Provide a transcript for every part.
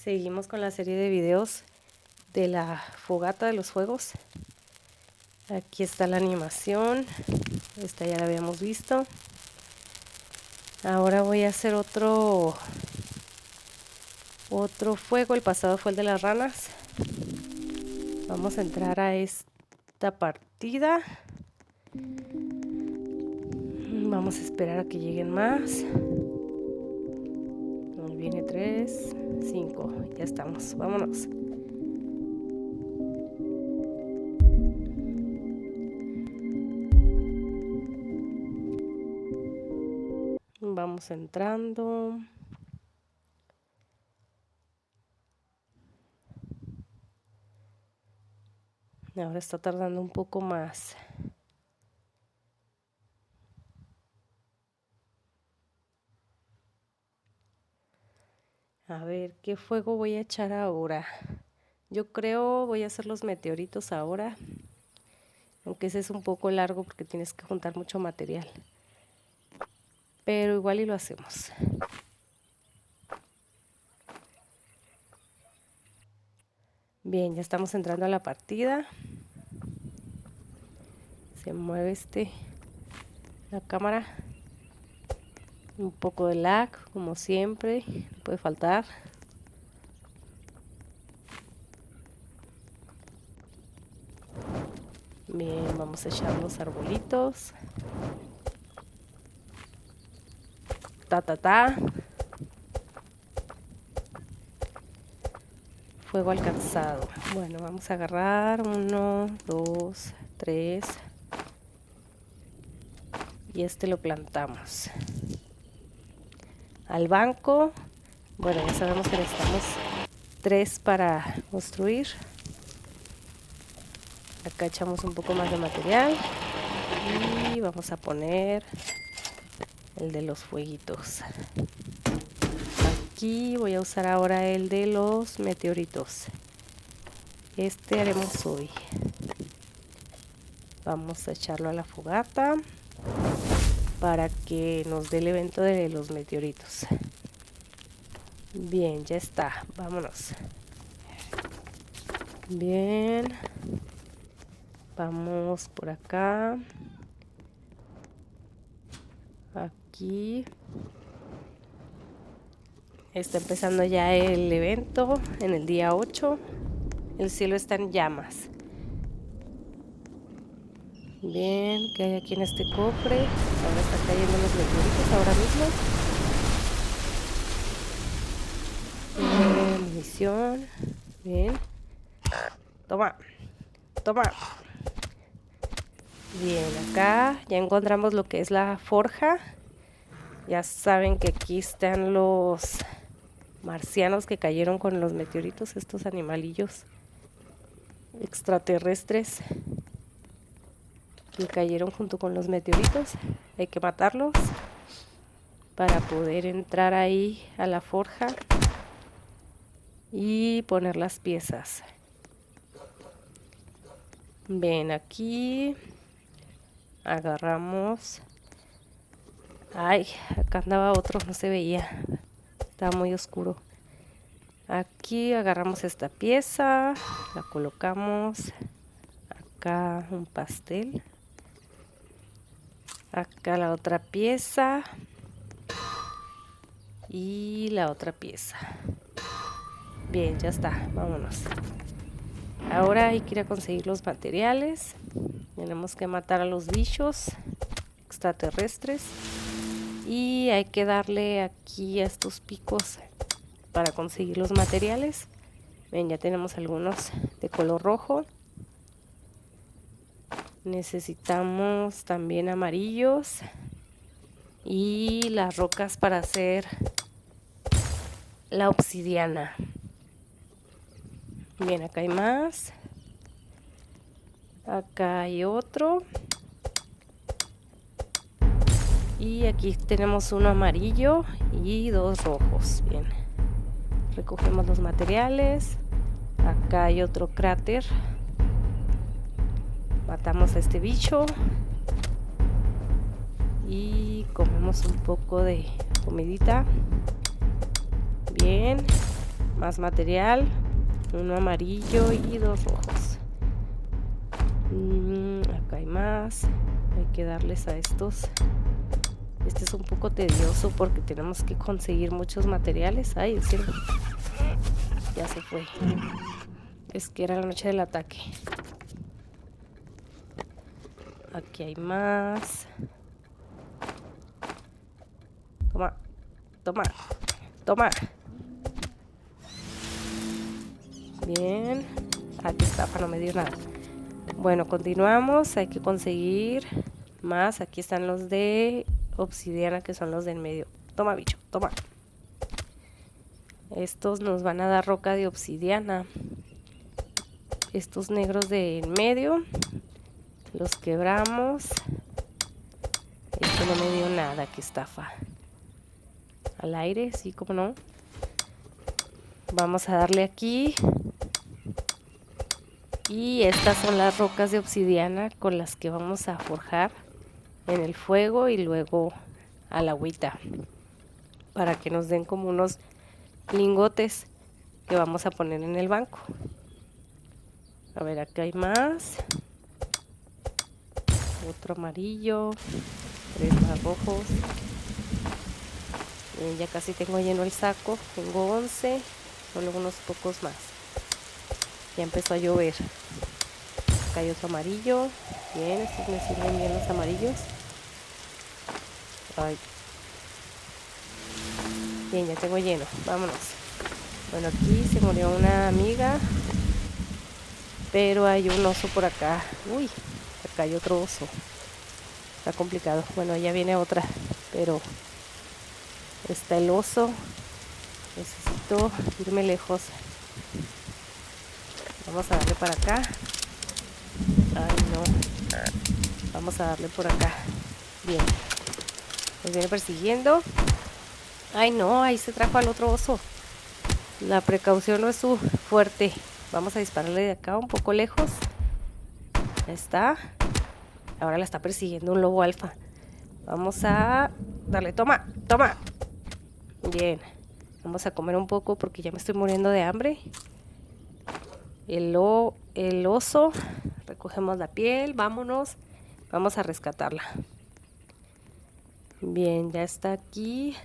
Seguimos con la serie de videos de la fogata de los fuegos. Aquí está la animación. Esta ya la habíamos visto. Ahora voy a hacer otro fuego. El pasado fue el de las ranas. Vamos a entrar a esta partida. Vamos a esperar a que lleguen más. Ahí viene 3, 5. Ya estamos. Vámonos. Vamos entrando. Ahora está tardando un poco más. A ver, ¿qué fuego voy a echar ahora? Yo creo voy a hacer los meteoritos ahora. Aunque ese es un poco largo porque tienes que juntar mucho material. Pero igual y lo hacemos. Bien, ya estamos entrando a la partida. Se mueve la cámara. Un poco de lag, como siempre, no puede faltar. Bien, vamos a echar los arbolitos. Ta. Fuego alcanzado. Bueno, vamos a agarrar 1, 2, 3. Y lo plantamos. Al banco. Bueno, ya sabemos que necesitamos 3 para construir. Acá echamos un poco más de material. Y vamos a poner el de los fueguitos. Aquí voy a usar ahora el de los meteoritos. Haremos hoy. Vamos a echarlo a la fogata para que nos dé el evento de los meteoritos. Bien, ya está. Vámonos. Bien. Vamos por acá. Aquí. Está empezando ya el evento en el día 8. El cielo está en llamas. Bien, ¿qué hay aquí en este cofre? Ahora están cayendo los meteoritos ahora mismo. Munición. Bien. Toma. Bien, acá ya encontramos lo que es la forja. Ya saben que aquí están los marcianos que cayeron con los meteoritos, estos animalillos extraterrestres que cayeron junto con los meteoritos. Hay que matarlos para poder entrar ahí a la forja y poner las piezas. Bien, aquí agarramos. Ay, acá andaba otro, no se veía. Estaba muy oscuro. Aquí agarramos esta pieza, la colocamos. Acá un pastel. Acá la otra pieza. Y la otra pieza. Bien, ya está, vámonos. Ahora hay que ir a conseguir los materiales. Tenemos que matar a los bichos extraterrestres. Y hay que darle aquí a estos picos para conseguir los materiales. Ven, ya tenemos algunos de color rojo. Necesitamos también amarillos. Y las rocas para hacer la obsidiana. Bien, acá hay más. Acá hay otro. Y aquí tenemos uno amarillo y 2 rojos. Bien. Recogemos los materiales. Acá hay otro cráter. Matamos a este bicho. Y comemos un poco de comidita. Bien. más material. Uno amarillo y 2 rojos. Acá hay más. Hay que darles a estos. Este es un poco tedioso porque tenemos que conseguir muchos materiales. Ay, el ciervo. Ya se fue. Es que era la noche del ataque. Aquí hay más. Toma, toma, toma. Bien. Aquí está, no me dio nada. Bueno, continuamos. Hay que conseguir más. Aquí están los de obsidiana, que son los del medio. Toma, bicho, toma. Estos nos van a dar roca de obsidiana. Estos negros de en medio los quebramos. Esto no me dio nada, qué estafa. Al aire, sí, como no. Vamos a darle aquí. Y estas son las rocas de obsidiana con las que vamos a forjar en el fuego y luego al agüita, para que nos den como unos lingotes que vamos a poner en el banco. A ver, acá hay más. Otro amarillo. 3 más rojos. Bien, ya casi tengo lleno el saco. Tengo 11. Solo unos pocos más. Ya empezó a llover. Acá hay otro amarillo. Bien, estos me sirven bien los amarillos. Ay. Bien, ya tengo lleno. Vámonos. Bueno, aquí se murió una amiga. Pero hay un oso por acá. Uy, acá hay otro oso. Está complicado. Bueno, ya viene otra. Pero está el oso. Necesito irme lejos. Vamos a darle para acá. Ay, no. Vamos a darle por acá. Bien. Nos viene persiguiendo. Ay, no. Ahí se trajo al otro oso. La precaución no es su fuerte. Vamos a dispararle de acá un poco lejos. Ahí está. Ahora la está persiguiendo un lobo alfa. Vamos a darle. Toma, toma. Bien. Vamos a comer un poco porque ya me estoy muriendo de hambre. El oso. Recogemos la piel. Vámonos. Vamos a rescatarla. Bien, ya está aquí.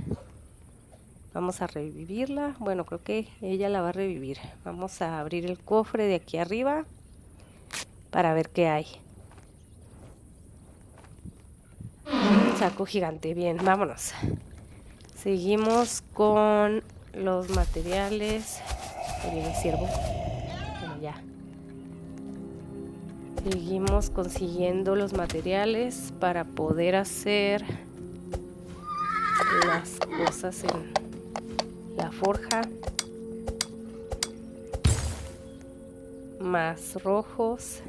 Vamos a revivirla. Bueno, creo que ella la va a revivir. Vamos a abrir el cofre de aquí arriba para ver qué hay. Un saco gigante. Bien, vámonos. Seguimos con los materiales. Ahí viene el ciervo. Bueno, ya. Seguimos consiguiendo los materiales para poder hacer las cosas en la forja. Más rojos.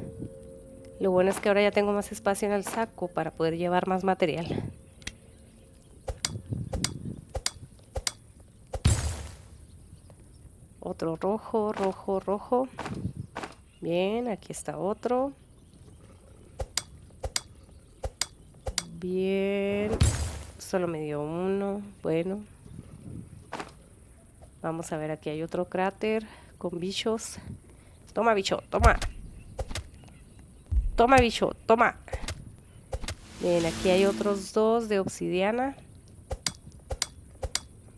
Lo bueno es que ahora ya tengo más espacio en el saco para poder llevar más material. Otro rojo, rojo, rojo. Bien, aquí está otro. Bien. Solo me dio uno. Bueno. Vamos a ver, aquí hay otro cráter con bichos. Toma, bicho, toma. Toma, bicho, toma. Bien, aquí hay otros 2 de obsidiana.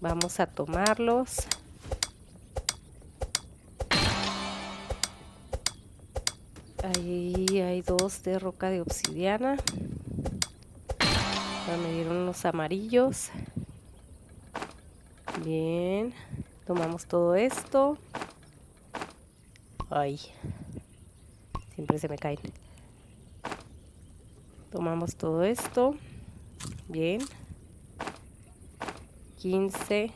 Vamos a tomarlos. Ahí hay 2 de roca de obsidiana. Me dieron unos amarillos. Bien. Tomamos todo esto. Ay. Siempre se me caen. Tomamos todo esto. Bien. 15.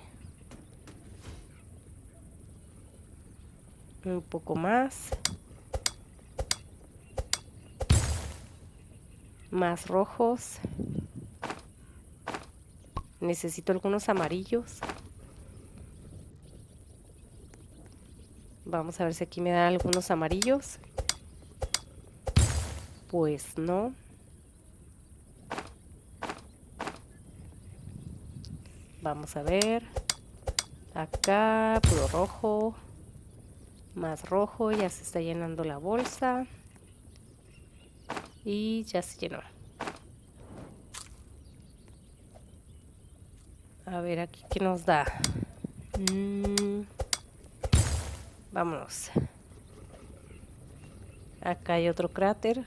Un poco más. Más rojos. Necesito algunos amarillos. Vamos a ver si aquí me dan algunos amarillos. Pues no. Vamos a ver. Acá, puro rojo. Más rojo, ya se está llenando la bolsa. Y ya se llenó. A ver aquí qué nos da. Vámonos. Acá hay otro cráter.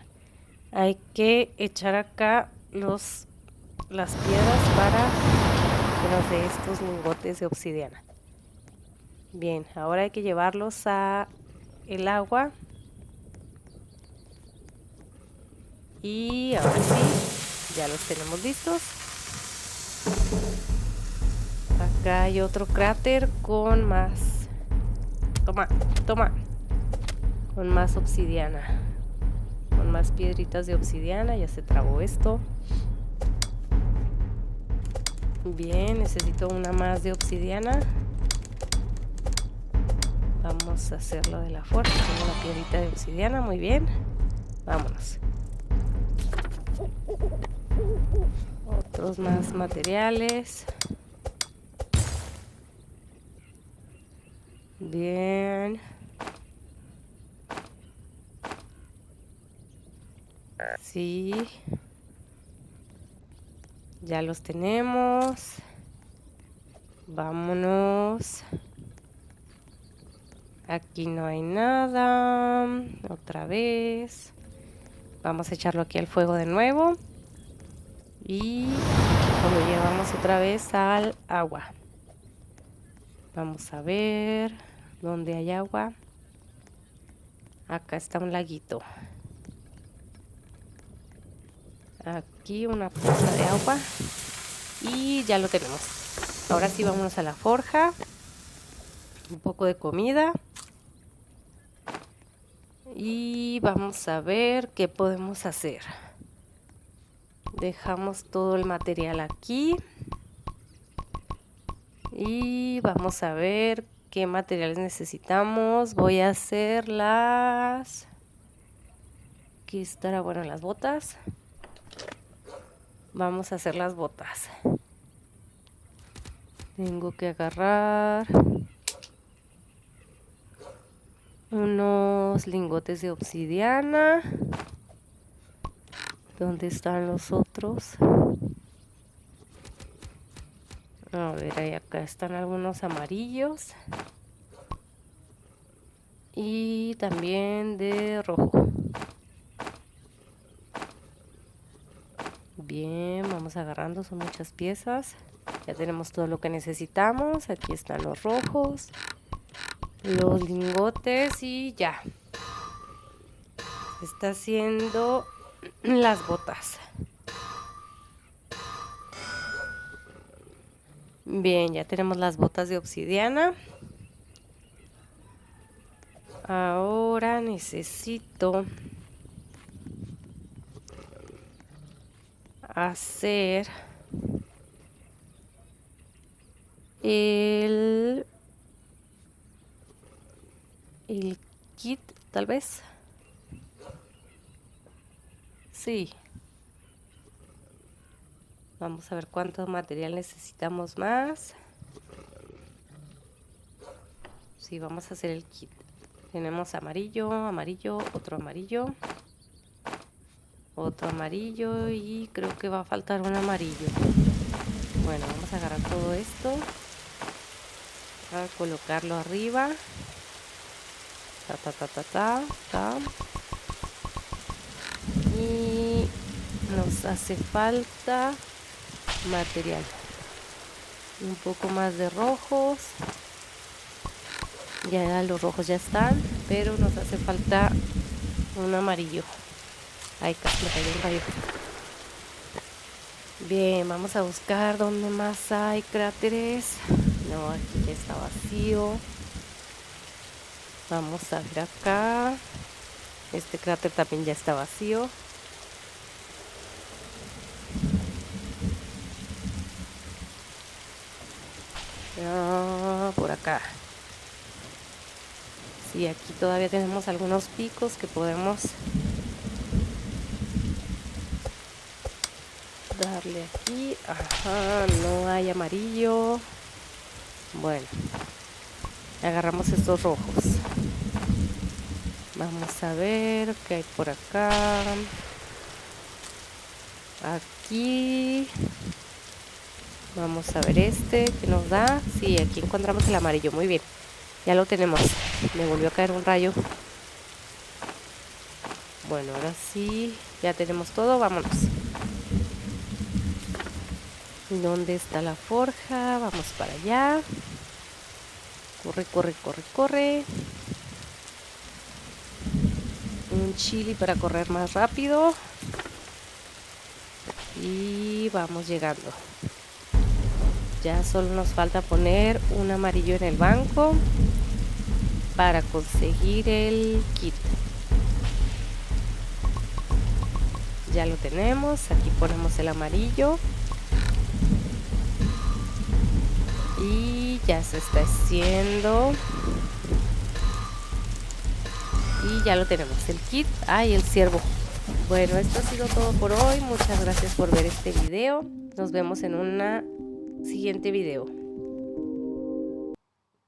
Hay que echar acá las piedras para que nos dé estos lingotes de obsidiana. Bien, ahora hay que llevarlos a el agua. Y ahora sí, ya los tenemos listos. Acá hay otro cráter con más. Toma. Con más obsidiana. Con más piedritas de obsidiana. Ya se trabó esto. Bien, necesito una más de obsidiana. Vamos a hacerlo de la fuerza. Tengo una piedrita de obsidiana, muy bien. Vámonos. Otros más materiales. Bien. Sí. Ya los tenemos. Vámonos. Aquí no hay nada. Otra vez. Vamos a echarlo aquí al fuego de nuevo. Y lo llevamos otra vez al agua. Vamos a ver dónde hay agua. Acá está un laguito. Aquí una poza de agua. Y ya lo tenemos. Ahora sí vámonos a la forja. Un poco de comida. Y vamos a ver qué podemos hacer. Dejamos todo el material aquí. Y vamos a ver qué materiales necesitamos. Voy a hacer las... Aquí estará, bueno, las botas. Vamos a hacer las botas. Tengo que agarrar unos lingotes de obsidiana. ¿Dónde están los otros? A ver, ahí acá están algunos amarillos. Y también de rojo. Bien, vamos agarrando, son muchas piezas. Ya tenemos todo lo que necesitamos. Aquí están los rojos, los lingotes y ya. Se está haciendo las botas. Bien, ya tenemos las botas de obsidiana. Ahora necesito hacer el kit, tal vez. Sí. Vamos a ver cuánto material necesitamos más. Sí, vamos a hacer el kit. Tenemos amarillo, otro amarillo y creo que va a faltar un amarillo. Bueno, vamos a agarrar todo esto, a colocarlo arriba. Y nos hace falta material. Un poco más de rojos. Ya los rojos ya están, pero nos hace falta un amarillo. Ay, casi me cayó un rayo. Bien, vamos a buscar dónde más hay cráteres. No, aquí ya está vacío. Vamos a ver acá. Este cráter también ya está vacío. Por acá. Sí, aquí todavía tenemos algunos picos que podemos darle aquí. Ajá, no hay amarillo. Bueno, agarramos estos rojos. Vamos a ver qué hay por acá. Aquí. Vamos a ver este que nos da. Sí, aquí encontramos el amarillo. Muy bien. Ya lo tenemos. Me volvió a caer un rayo. Bueno, ahora sí. Ya tenemos todo. Vámonos. ¿Dónde está la forja? Vamos para allá. Corre, corre, corre, corre. Un chili para correr más rápido. Y vamos llegando. Ya solo nos falta poner un amarillo en el banco para conseguir el kit. Ya lo tenemos. Aquí ponemos el amarillo. Y ya se está haciendo. Y ya lo tenemos, el kit. Y el ciervo. Bueno, esto ha sido todo por hoy. Muchas gracias por ver este video. Nos vemos en un siguiente video.